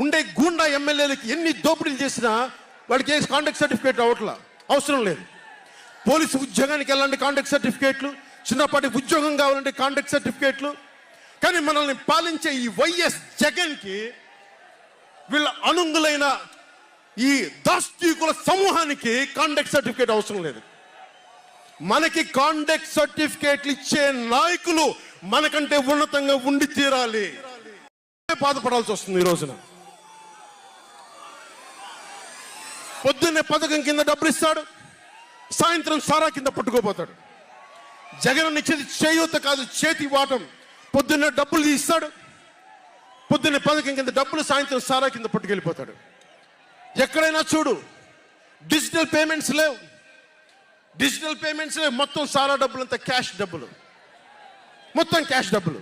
ఉండే గూండా ఎమ్మెల్యేలకి ఎన్ని దోపిడీలు చేసినా వాడికి ఏ కాంటాక్ట్ సర్టిఫికేట్ అవట్లా, అవసరం లేదు. పోలీసు ఉద్యోగానికి వెళ్ళాలంటే కాంటాక్ట్ సర్టిఫికేట్లు, చిన్నపాటి ఉద్యోగం కావాలంటే కాంటాక్ట్ సర్టిఫికేట్లు. కానీ మనల్ని పాలించే ఈ వైఎస్ జగన్కి, వీళ్ళ అనుంగులైన ఈ దాష్టీకుల సమూహానికి కాంటాక్ట్ సర్టిఫికేట్ అవసరం లేదు. మనకి కాంటాక్ట్ సర్టిఫికేట్లు ఇచ్చే నాయకులు మనకంటే ఉన్నతంగా ఉండి తీరాలి. బాధపడాల్సి వస్తుంది ఈ రోజున. పొద్దున్నే పథకం కింద డబ్బులు ఇస్తాడు, సాయంత్రం సారా కింద పట్టుకోపోతాడు. జగన్ ఇచ్చేది చేయూత కాదు, చేతి వాటం. పొద్దున్నే డబ్బులు ఇస్తాడు, పొద్దున్నే పథకం కింద డబ్బులు, సాయంత్రం సారా కింద పట్టుకెళ్ళిపోతాడు. ఎక్కడైనా చూడు, డిజిటల్ పేమెంట్స్ లేవు, మొత్తం సారా డబ్బులు అంతా క్యాష్ డబ్బులు, మొత్తం క్యాష్ డబ్బులు.